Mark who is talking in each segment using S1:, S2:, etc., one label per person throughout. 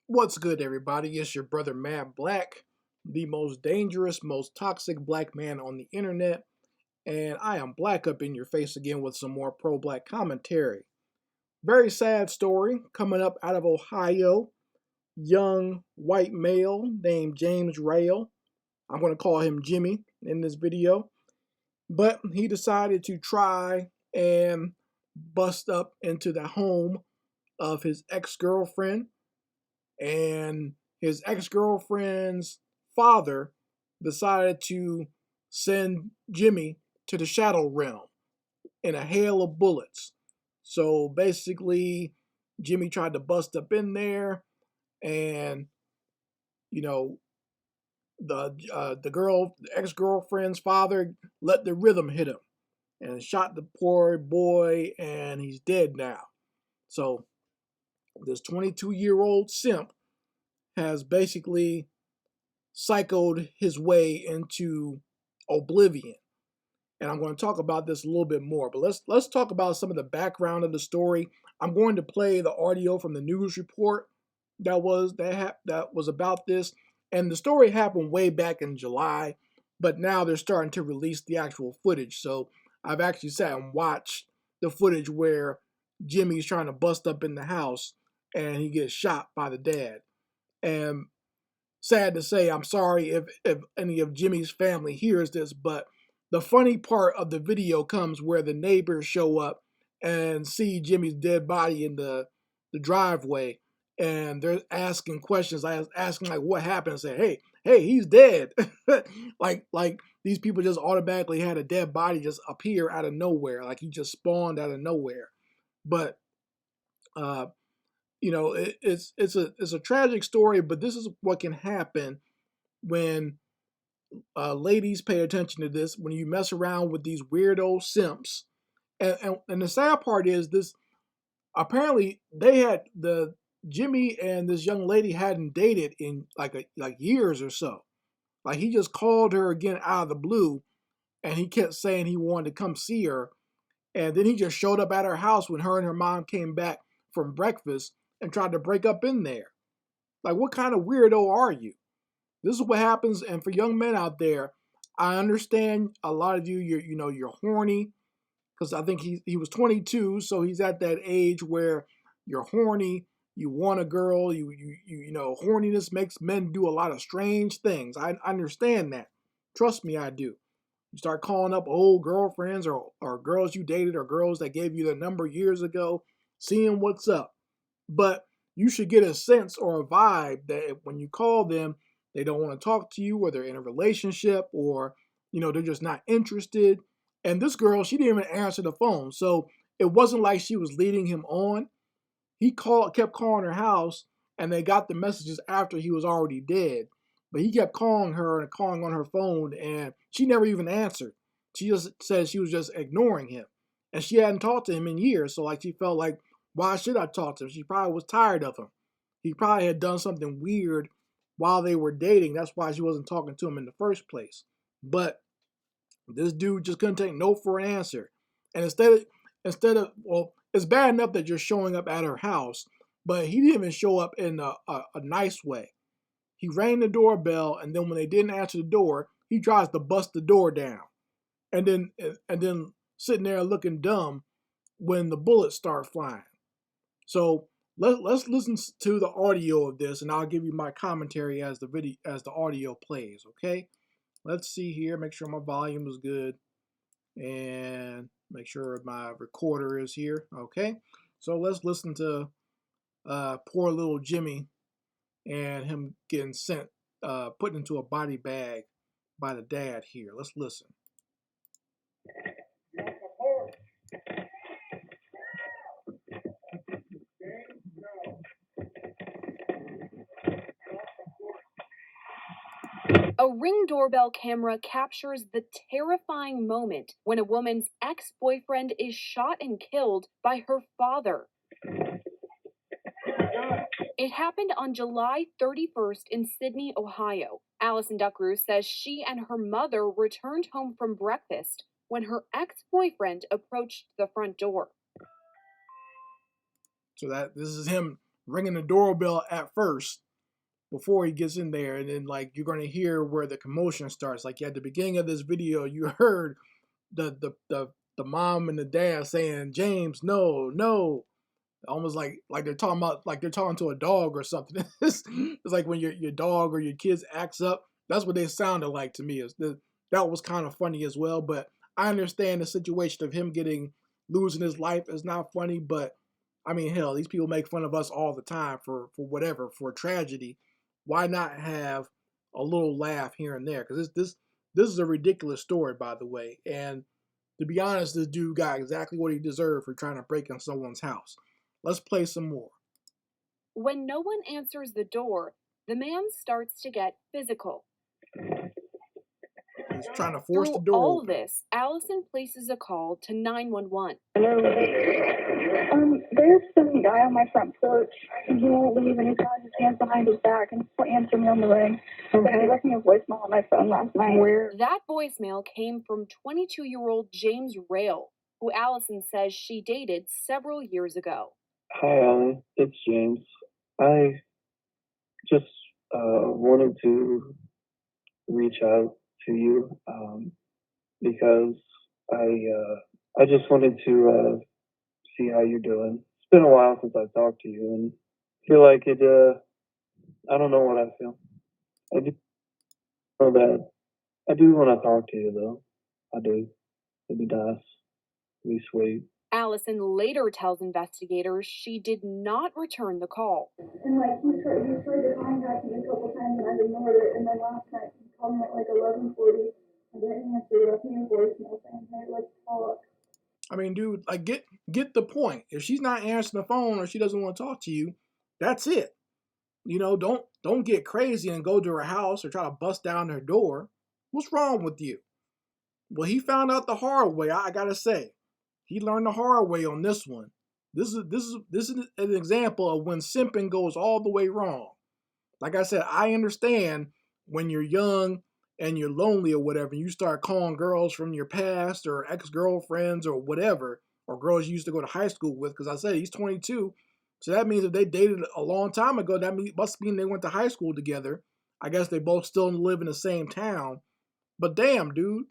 S1: What's good, everybody? It's your brother Mad Black, the most dangerous, most toxic black man on the internet, and I am black up in your face again with some more pro black commentary. Very sad story coming up out of Ohio. Young white male named James Rail. I'm going to call him Jimmy in this video, but he decided to try and bust up into the home of his ex girlfriend, and his ex-girlfriend's father decided to send Jimmy to the shadow realm in a hail of bullets. So basically, Jimmy tried to bust up in there, and you know the ex-girlfriend's father let the rhythm hit him and shot the poor boy, and he's dead now. So this 22-year-old simp has basically psychoed his way into oblivion. And I'm going to talk about this a little bit more, but let's talk about some of the background of the story. I'm going to play the audio from the news report that was about this, and the story happened way back in July, but now they're starting to release the actual footage. So I've actually sat and watched the footage where Jimmy's trying to bust up in the house and he gets shot by the dad. And sad to say, I'm sorry if any of Jimmy's family hears this, but the funny part of the video comes where the neighbors show up and see Jimmy's dead body in the driveway, and they're asking questions, asking like what happened, and say, hey, he's dead. like these people just automatically had a dead body just appear out of nowhere, like he just spawned out of nowhere. But it's a tragic story, but this is what can happen when ladies pay attention to this, when you mess around with these weirdo simps. And the sad part is this, apparently they had the Jimmy and this young lady hadn't dated in like years or so. Like he just called her again out of the blue, and he kept saying he wanted to come see her, and then he just showed up at her house when her and her mom came back from breakfast and tried to break up in there. Like, what kind of weirdo are you? This is what happens. And for young men out there, I understand a lot of you, you're horny, because I think he was 22, so he's at that age where you're horny, you want a girl, horniness makes men do a lot of strange things. I understand that. Trust me, I do. You start calling up old girlfriends or girls you dated or girls that gave you their number years ago, seeing what's up. But you should get a sense or a vibe that when you call them, they don't want to talk to you, or they're in a relationship, or they're just not interested. And this girl, she didn't even answer the phone, so it wasn't like she was leading him on. He kept calling her house, and they got the messages after he was already dead. But he kept calling her and calling on her phone, and she never even answered. She just said she was just ignoring him, and she hadn't talked to him in years. So like she felt like, why should I talk to him? She probably was tired of him. He probably had done something weird while they were dating. That's why she wasn't talking to him in the first place. But this dude just couldn't take no for an answer. And instead of well, it's bad enough that you're showing up at her house, but he didn't even show up in a nice way. He rang the doorbell, and then when they didn't answer the door, he tries to bust the door down, and then sitting there looking dumb when the bullets start flying. So let's listen to the audio of this, and I'll give you my commentary as the audio plays. Okay, let's see here. Make sure my volume is good, and make sure my recorder is here. Okay, so let's listen to poor little Jimmy and him getting sent, put into a body bag by the dad here. Let's listen.
S2: A Ring doorbell camera captures the terrifying moment when a woman's ex-boyfriend is shot and killed by her father. It happened on July 31st in Sydney, Ohio. Allison Duckrew says she and her mother returned home from breakfast when her ex-boyfriend approached the front door.
S1: So this is him ringing the doorbell at first before he gets in there, and then like you're gonna hear where the commotion starts. Like at the beginning of this video, you heard the mom and the dad saying, "James, no, no," almost like they're talking about like they're talking to a dog or something. It's like when your dog or your kids acts up. That's what they sounded like to me. That was kind of funny as well. But I understand the situation of him losing his life is not funny. But I mean, hell, these people make fun of us all the time for whatever, for tragedy. Why not have a little laugh here and there? Because this is a ridiculous story, by the way. And to be honest, this dude got exactly what he deserved for trying to break in someone's house. Let's play some more.
S2: When no one answers the door, the man starts to get physical.
S1: He's trying to force the
S2: Through
S1: door
S2: all
S1: open.
S2: this, Allison places a call to 911.
S3: Hello. There's some guy on my front porch, and he won't leave, and he's got his hands behind his back, and he'll answer me on the ring. Okay. He left me a voicemail on my phone last night.
S2: Where? That voicemail came from 22-year-old James Rail, who Allison says she dated several years ago.
S4: Hi, Alan. It's James. I just wanted to reach out to you because I just wanted to see how you're doing. It's been a while since I've talked to you, and I feel like it. I don't know what I feel. I do know that I do want to talk to you, though. I do. It'd be nice. It'd be sweet.
S2: Allison later tells investigators she did not return the call.
S3: And like he tried to contact me a couple times, and I ignored it. And then last night he called me at like 11:40. I didn't answer. He left me a voicemail saying, "Hey, let's talk."
S1: I mean, dude, like get the point. If she's not answering the phone or she doesn't want to talk to you, that's it. You know, don't get crazy and go to her house or try to bust down her door. What's wrong with you? Well, he found out the hard way. I gotta say, he learned the hard way on this one. This is an example of when simping goes all the way wrong. Like I said, I understand when you're young and you're lonely or whatever, you start calling girls from your past or ex-girlfriends or whatever, or girls you used to go to high school with, because I said he's 22. So that means if they dated a long time ago, must mean they went to high school together. I guess they both still live in the same town. But damn, dude,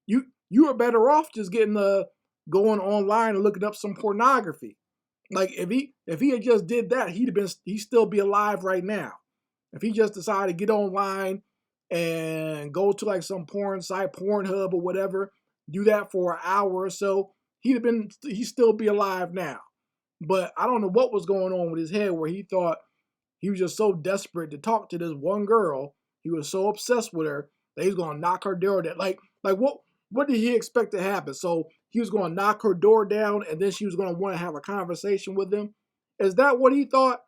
S1: you are better off just getting going online and looking up some pornography. Like if he had just did that, he'd still be alive right now. If he just decided to get online and go to like some porn site, Pornhub or whatever, do that for an hour or so, he'd still be alive now. But I don't know what was going on with his head where he thought he was just so desperate to talk to this one girl. He was so obsessed with her that he's gonna knock her door down. Like what did he expect to happen? So he was gonna knock her door down and then she was gonna want to have a conversation with him. Is that what he thought?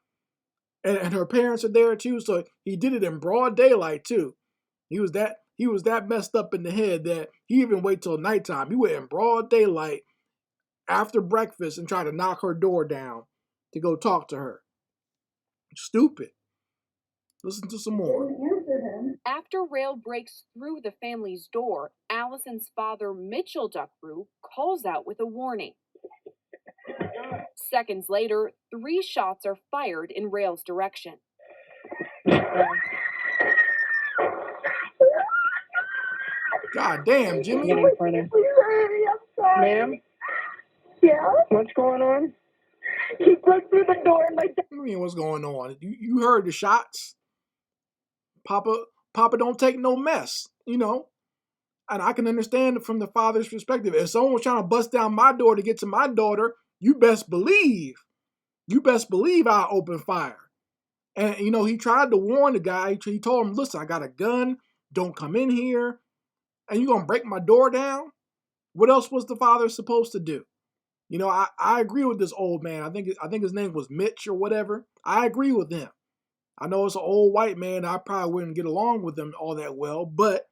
S1: And her parents are there too, so he did it in broad daylight too. He was that messed up in the head that he even wait till nighttime. He went in broad daylight after breakfast and tried to knock her door down to go talk to her. Stupid. Listen to some more.
S2: After Rail breaks through the family's door, Allison's father, Mitchell Duckrew, calls out with a warning. Seconds later, 3 shots are fired in Rail's direction.
S1: God damn, Jimmy.
S3: Ma'am? Yeah? What's going on? He broke through the door and my dad.
S1: I mean, what's going on? You heard the shots. Papa don't take no mess, you know. And I can understand it from the father's perspective. If someone was trying to bust down my door to get to my daughter, you best believe I'll open fire. And, you know, he tried to warn the guy. He told him, listen, I got a gun. Don't come in here. And you going to break my door down? What else was the father supposed to do? You know, I agree with this old man. I think his name was Mitch or whatever. I agree with him. I know it's an old white man. I probably wouldn't get along with him all that well. But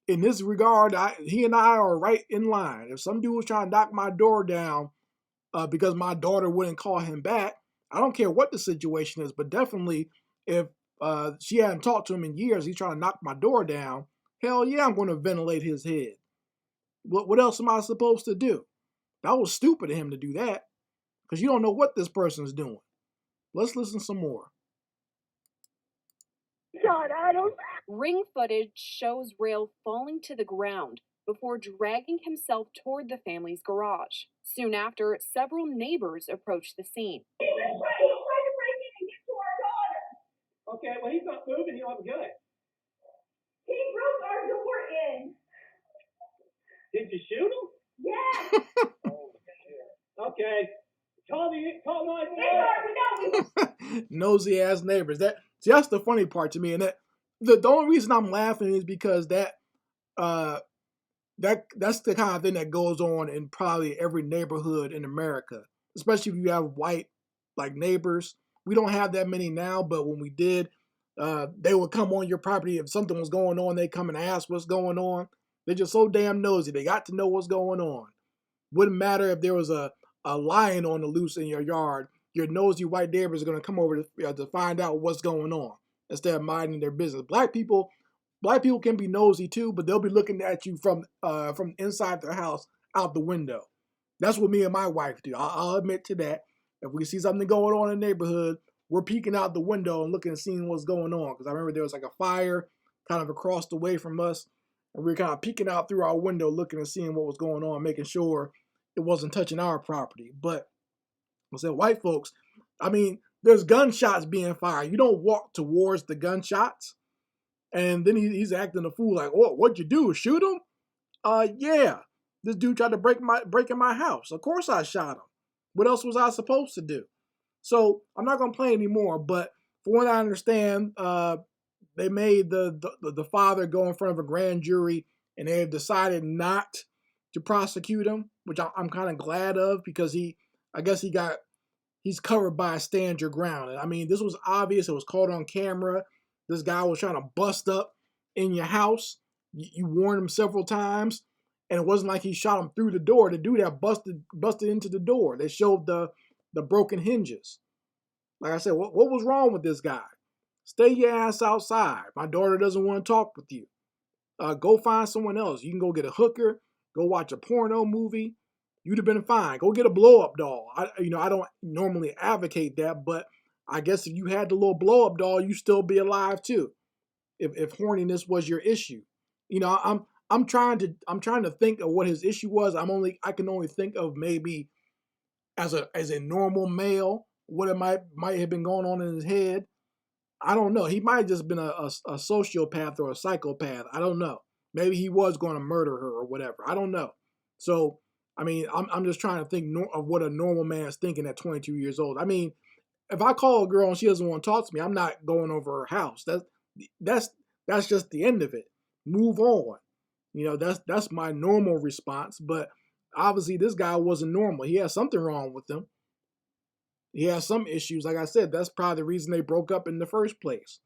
S1: in this regard, he and I are right in line. If some dude was trying to knock my door down because my daughter wouldn't call him back, I don't care what the situation is. But definitely, if she hadn't talked to him in years, he's trying to knock my door down, hell yeah, I'm going to ventilate his head. What else am I supposed to do? That was stupid of him to do that because you don't know what this person's doing. Let's listen some more.
S3: God, Adam.
S2: Ring footage shows Rail falling to the ground before dragging himself toward the family's garage. Soon after, several neighbors approached the scene.
S5: He's trying to break in and get to our daughter.
S6: Okay, well, he's not moving. He'll have a gun.
S5: He broke our door in.
S6: Did you shoot him?
S5: Yes.
S6: Okay. Call 911.
S5: We know.
S1: Nosy ass neighbors. That's the funny part to me, and that the only reason I'm laughing is because that's the kind of thing that goes on in probably every neighborhood in America, especially if you have white like neighbors. We don't have that many now, but when we did, they would come on your property if something was going on. They come and ask what's going on. They're just so damn nosy. They got to know what's going on. Wouldn't matter if there was a lion on the loose in your yard. Your nosy white neighbors are going to come over to find out what's going on instead of minding their business. Black people can be nosy too, but they'll be looking at you from inside their house out the window. That's what me and my wife do. I'll admit to that. If we see something going on in the neighborhood, we're peeking out the window and looking and seeing what's going on. Because I remember there was like a fire kind of across the way from us, and we were kind of peeking out through our window, looking and seeing what was going on, making sure it wasn't touching our property. But I said, white folks, I mean, there's gunshots being fired. You don't walk towards the gunshots. And then he's acting a fool like, oh, what'd you do? Shoot him? Yeah. This dude tried to break in my house. Of course I shot him. What else was I supposed to do? So I'm not gonna play anymore, but from what I understand, they made the father go in front of a grand jury, and they have decided not to prosecute him, which I'm kind of glad of, because I guess he's covered by a stand your ground. I mean, this was obvious. It was caught on camera. This guy was trying to bust up in your house. You warned him several times, and it wasn't like he shot him through the door. The dude that busted into the door. They showed the broken hinges. Like I said, what was wrong with this guy? Stay your ass outside. My daughter doesn't want to talk with you. Go find someone else. You can go get a hooker. Go watch a porno movie. You'd have been fine. Go get a blow-up doll. I don't normally advocate that, but I guess if you had the little blow-up doll, you'd still be alive too. If horniness was your issue, I'm trying to think of what his issue was. I can only think of maybe as a normal male what it might have been going on in his head. I don't know. He might have just been a sociopath or a psychopath. I don't know. Maybe he was going to murder her or whatever. I don't know. So, I mean, I'm just trying to think of what a normal man is thinking at 22 years old. I mean, if I call a girl and she doesn't want to talk to me, I'm not going over her house. That's just the end of it. Move on. That's my normal response. But obviously, this guy wasn't normal. He had something wrong with him. He has some issues. Like I said, that's probably the reason they broke up in the first place.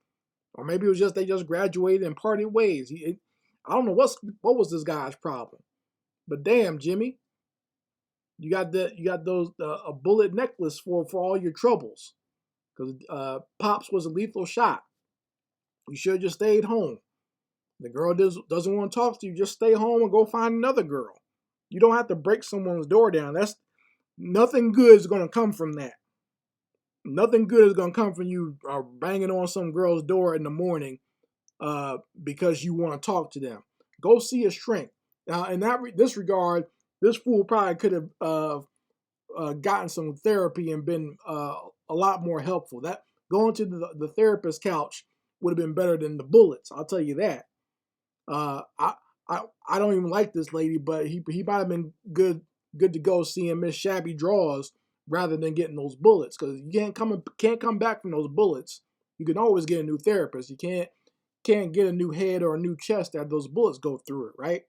S1: Or maybe it was just they just graduated and parted ways. I don't know what was this guy's problem. But damn, Jimmy, you got those a bullet necklace for all your troubles. Because Pops was a lethal shot. You should have just stayed home. The girl doesn't want to talk to you. Just stay home and go find another girl. You don't have to break someone's door down. That's nothing good is going to come from that. Nothing good is going to come from you banging on some girl's door in the morning because you want to talk to them. Go see a shrink. Now, in this regard, this fool probably could have gotten some therapy and been a lot more helpful. That going to the therapist's couch would have been better than the bullets. I'll tell you that. I don't even like this lady, but he might have been good to go seeing Miss Shabby Draws rather than getting those bullets, because you can't come back from those bullets. You can always get a new therapist. You can't get a new head or a new chest after those bullets go through it, right?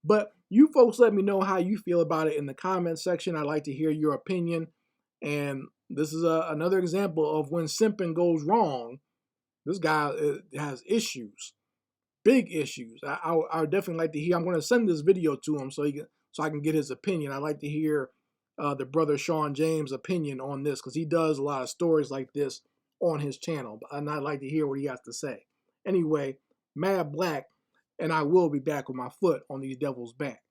S1: But you folks let me know how you feel about it in the comment section. I'd like to hear your opinion. And this is another example of when simping goes wrong. This guy has issues, big issues. I would definitely like to hear. I'm going to send this video to him so I can get his opinion. I'd like to hear the brother Sean James' opinion on this, because he does a lot of stories like this on his channel, and I'd like to hear what he has to say. Anyway, Mad Black, and I will be back with my foot on these devils' back.